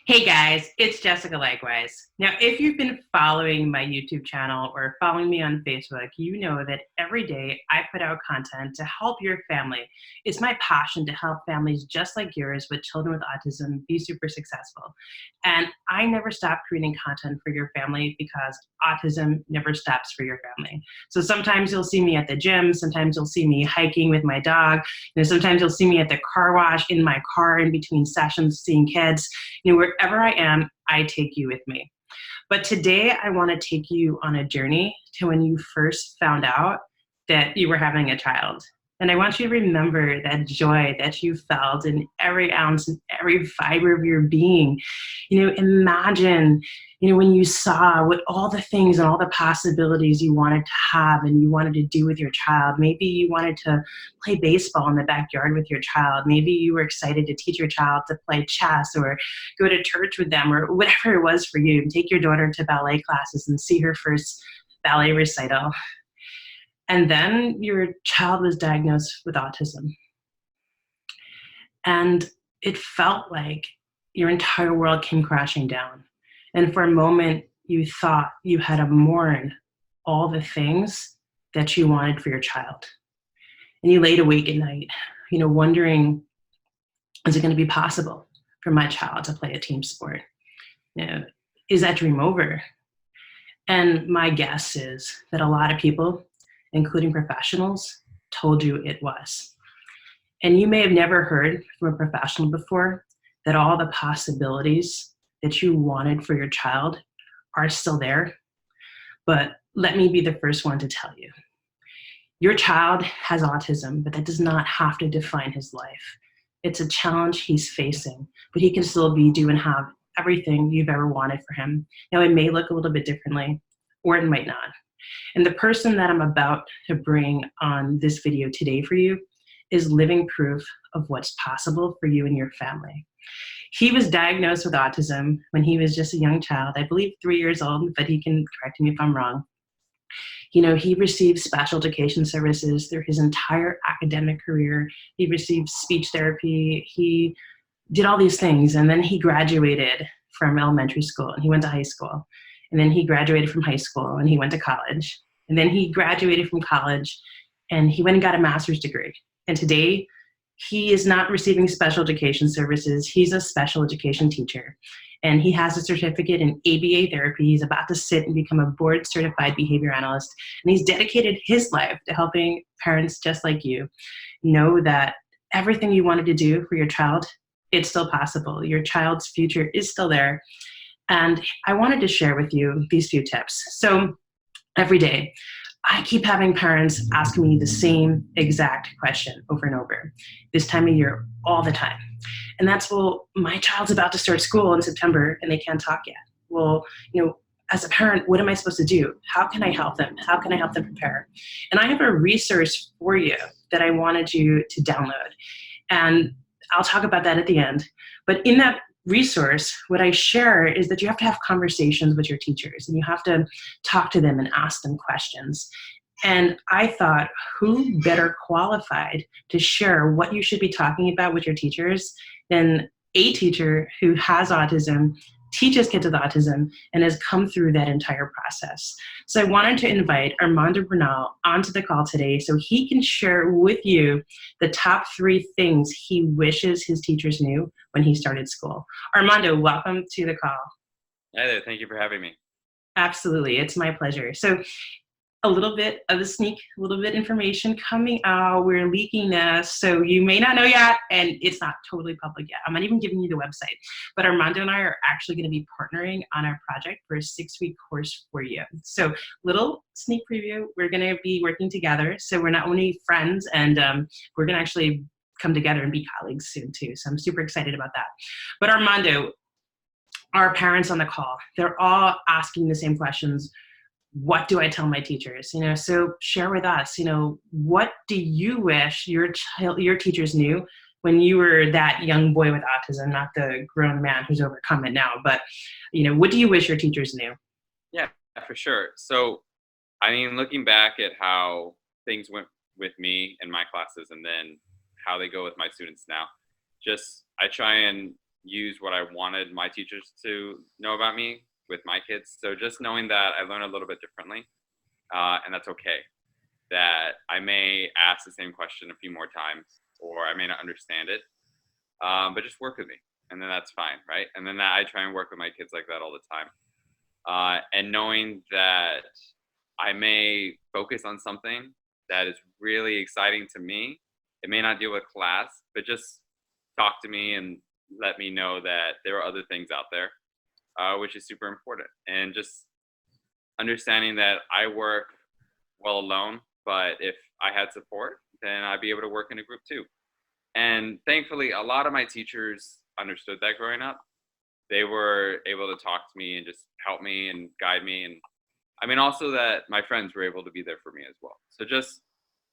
Hey guys, it's Jessica Leichtweisz. Now, if you've been following my YouTube channel or following me on Facebook, you know that every day I put out content to help your family. It's my passion to help families just like yours with children with autism be super successful. And I never stop creating content for your family because autism never stops for your family. So sometimes you'll see me at the gym, sometimes you'll see me hiking with my dog, sometimes you'll see me at the car wash, in my car in between sessions, seeing kids. Wherever I am, I take you with me. But today I want to take you on a journey to when you first found out that you were having a child. And I want you to remember that joy that you felt in every ounce and every fiber of your being. Imagine, when you saw what all the things and all the possibilities you wanted to have and you wanted to do with your child. Maybe you wanted to play baseball in the backyard with your child. Maybe you were excited to teach your child to play chess or go to church with them or whatever it was for you. Take your daughter to ballet classes and see her first ballet recital. And then your child was diagnosed with autism. And it felt like your entire world came crashing down. And for a moment, you thought you had to mourn all the things that you wanted for your child. And you laid awake at night, wondering, is it going to be possible for my child to play a team sport? Is that dream over? And my guess is that a lot of people, including professionals, told you it was. And you may have never heard from a professional before that all the possibilities that you wanted for your child are still there. But let me be the first one to tell you. Your child has autism, but that does not have to define his life. It's a challenge he's facing, but he can still do and have everything you've ever wanted for him. Now, it may look a little bit differently, or it might not. And the person that I'm about to bring on this video today for you is living proof of what's possible for you and your family. He was diagnosed with autism when he was just a young child, I believe 3 years old, but he can correct me if I'm wrong. He received special education services through his entire academic career. He received speech therapy. He did all these things, and then he graduated from elementary school, and he went to high school. And then he graduated from high school, and he went to college. And then he graduated from college, and he went and got a master's degree. And today, he is not receiving special education services. He's a special education teacher. And he has a certificate in ABA therapy. He's about to sit and become a board-certified behavior analyst. And he's dedicated his life to helping parents just like you know that everything you wanted to do for your child, it's still possible. Your child's future is still there. And I wanted to share with you these few tips. So every day, I keep having parents ask me the same exact question over and over, this time of year, all the time. And that's, well, my child's about to start school in September and they can't talk yet. Well, as a parent, what am I supposed to do? How can I help them? How can I help them prepare? And I have a resource for you that I wanted you to download. And I'll talk about that at the end. But in that resource, what I share is that you have to have conversations with your teachers and you have to talk to them and ask them questions. And I thought, who better qualified to share what you should be talking about with your teachers than a teacher who has autism, teaches kids with autism, and has come through that entire process. So I wanted to invite Armando Bernal onto the call today so he can share with you the top 3 things he wishes his teachers knew when he started school. Armando, welcome to the call. Hi there, thank you for having me. Absolutely, it's my pleasure. So a little bit of a sneak, a little bit information coming out. We're leaking this, so you may not know yet, and it's not totally public yet. I'm not even giving you the website, but Armando and I are actually going to be partnering on our project for a 6-week course for you. So little sneak preview, we're going to be working together. So we're not only friends, and we're going to actually come together and be colleagues soon too. So I'm super excited about that. But Armando, our parents on the call, they're all asking the same questions. What do I tell my teachers? So share with us, what do you wish your teachers knew when you were that young boy with autism, not the grown man who's overcome it now, but, what do you wish your teachers knew? Yeah, for sure. So, looking back at how things went with me in my classes and then how they go with my students now, I try and use what I wanted my teachers to know about me with my kids. So just knowing that I learn a little bit differently, and that's okay. That I may ask the same question a few more times, or I may not understand it, but just work with me, and then that's fine, right? And then I try and work with my kids like that all the time. And knowing that I may focus on something that is really exciting to me. It may not deal with class, but just talk to me and let me know that there are other things out there, which is super important. And just understanding that I work well alone, but if I had support, then I'd be able to work in a group too. And thankfully, a lot of my teachers understood that growing up. They were able to talk to me and just help me and guide me. And I mean, also that my friends were able to be there for me as well. So just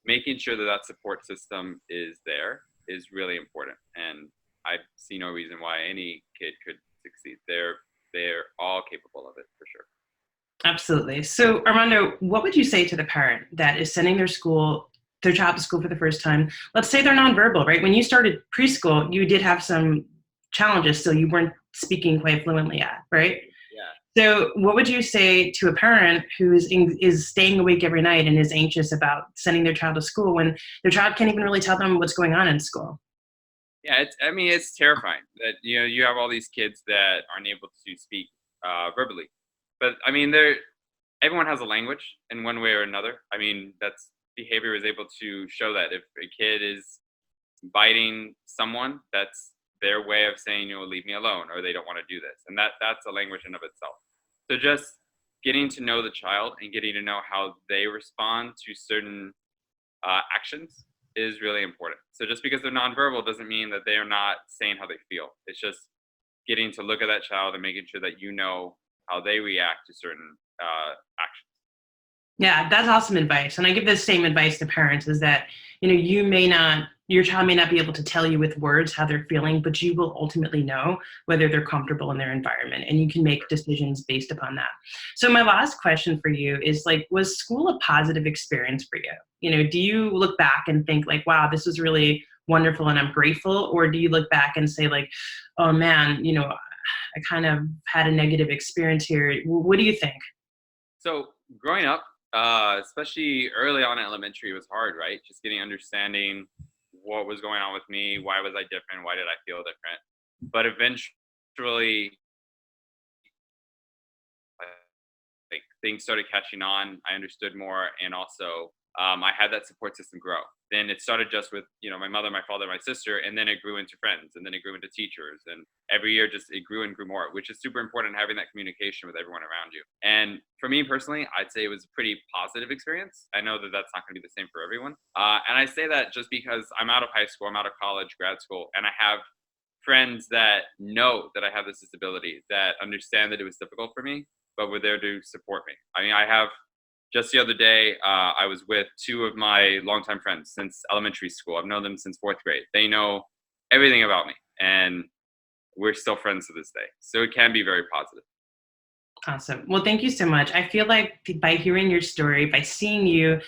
making sure that that support system is there is really important. And I see no reason why any kid could succeed. They're all capable of it for sure. Absolutely. So Armando, what would you say to the parent that is sending their child to school for the first time? Let's say they're nonverbal, right? When you started preschool, you did have some challenges still you weren't speaking quite fluently at, right? Yeah. So what would you say to a parent who is staying awake every night and is anxious about sending their child to school when their child can't even really tell them what's going on in school? Yeah, it's terrifying that you have all these kids that aren't able to speak verbally, but I mean everyone has a language in one way or another. I mean that's behavior is able to show that if a kid is biting someone, that's their way of saying leave me alone, or they don't want to do this, and that's a language in of itself. So just getting to know the child and getting to know how they respond to certain actions is really important. So just because they're nonverbal doesn't mean that they are not saying how they feel. It's just getting to look at that child and making sure that you know how they react to certain actions. Yeah, that's awesome advice. And I give the same advice to parents is that, your child may not be able to tell you with words how they're feeling, but you will ultimately know whether they're comfortable in their environment and you can make decisions based upon that. So my last question for you is was school a positive experience for you? Do you look back and think wow, this was really wonderful and I'm grateful? Or do you look back and say oh man, I kind of had a negative experience here. What do you think? So growing up, especially early on in elementary, was hard, right? Just getting understanding what was going on with me, why was I different, why did I feel different? But eventually, things started catching on. I understood more, and also I had that support system grow. Then it started just with my mother, my father, my sister, and then it grew into friends, and then it grew into teachers, and every year just it grew and grew more, which is super important, having that communication with everyone around you. And for me personally, I'd say it was a pretty positive experience. I know that that's not going to be the same for everyone, and I say that just because I'm out of high school, I'm out of college, grad school, and I have friends that know that I have this disability, that understand that it was difficult for me, but were there to support me. I mean, I have just the other day, I was with two of my longtime friends since elementary school. I've known them since fourth grade. They know everything about me, and we're still friends to this day. So it can be very positive. Awesome. Well, thank you so much. I feel like by hearing your story, by seeing you,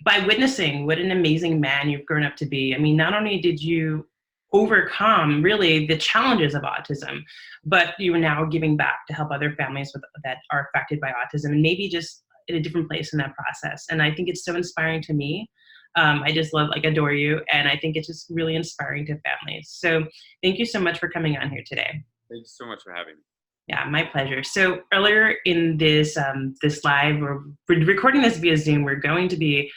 by witnessing what an amazing man you've grown up to be. I mean, not only did you overcome really the challenges of autism, but you are now giving back to help other families that are affected by autism and maybe just in a different place in that process. And I think it's so inspiring to me. I just adore you. And I think it's just really inspiring to families. So thank you so much for coming on here today. Thank you so much for having me. Yeah, my pleasure. So earlier in this live, we're recording this via Zoom. We're going to be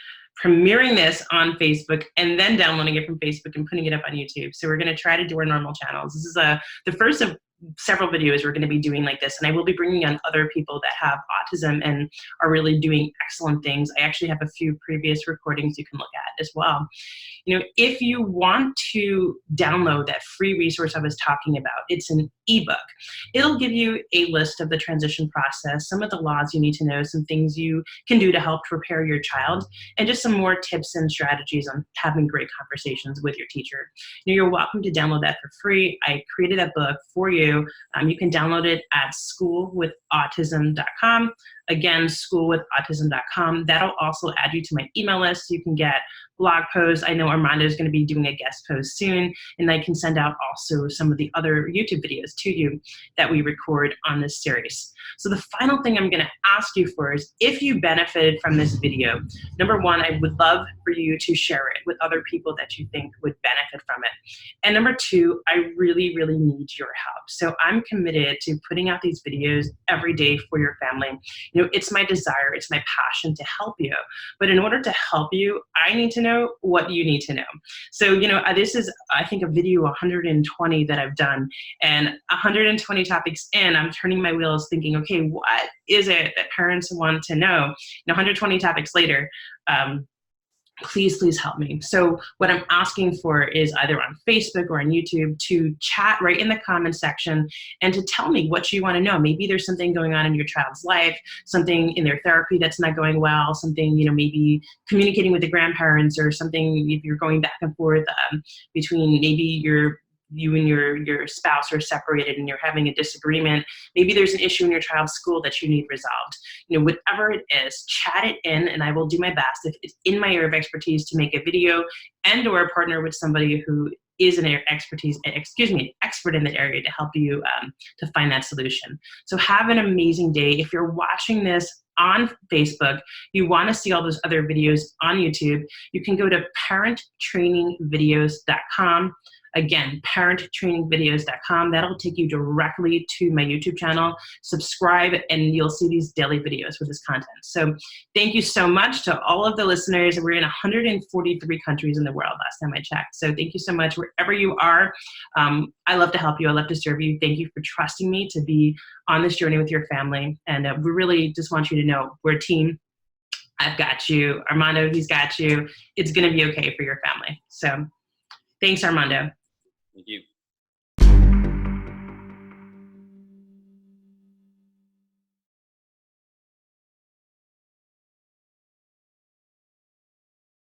premiering this on Facebook and then downloading it from Facebook and putting it up on YouTube. So we're going to try to do our normal channels. This is the first of several videos we're going to be doing like this, and I will be bringing on other people that have autism and are really doing excellent things. I actually have a few previous recordings you can look at as well. If you want to download that free resource I was talking about, it's an ebook. It'll give you a list of the transition process, some of the laws you need to know, some things you can do to help prepare your child, and just some more tips and strategies on having great conversations with your teacher. You're welcome to download that for free. I created that book for you. You can download it at schoolwithautism.com. Again, schoolwithautism.com. That'll also add you to my email list. You can get blog posts. I know Armando is going to be doing a guest post soon, and I can send out also some of the other YouTube videos to you that we record on this series. So the final thing I'm going to ask you for is, if you benefited from this video, number one, I would love for you to share it with other people that you think would benefit from it. And number two, I really, really need your help. So I'm committed to putting out these videos every day for your family. You know, it's my desire, it's my passion to help you. But in order to help you, I need to know what you need to know. So, you know, this is, I think, a video 120 that I've done, and 120 topics in, I'm turning my wheels thinking, okay, what is it that parents want to know? You know, 120 topics later, please, please help me. So what I'm asking for is either on Facebook or on YouTube to chat right in the comment section and to tell me what you want to know. Maybe there's something going on in your child's life, something in their therapy that's not going well, something, you know, maybe communicating with the grandparents, or something if you're going back and forth between maybe you and your spouse are separated and you're having a disagreement. Maybe there's an issue in your child's school that you need resolved. You know, whatever it is, chat it in, and I will do my best, if it's in my area of expertise, to make a video and or partner with somebody who is an expert in that area to help you to find that solution. So have an amazing day. If you're watching this on Facebook, you want to see all those other videos on YouTube, you can go to parenttrainingvideos.com. Again, parenttrainingvideos.com. That'll take you directly to my YouTube channel. Subscribe, and you'll see these daily videos with this content. So thank you so much to all of the listeners. We're in 143 countries in the world last time I checked. So thank you so much wherever you are. I love to help you. I love to serve you. Thank you for trusting me to be on this journey with your family. And we really just want you to know we're a team. I've got you. Armando, he's got you. It's going to be okay for your family. So thanks, Armando. Thank you.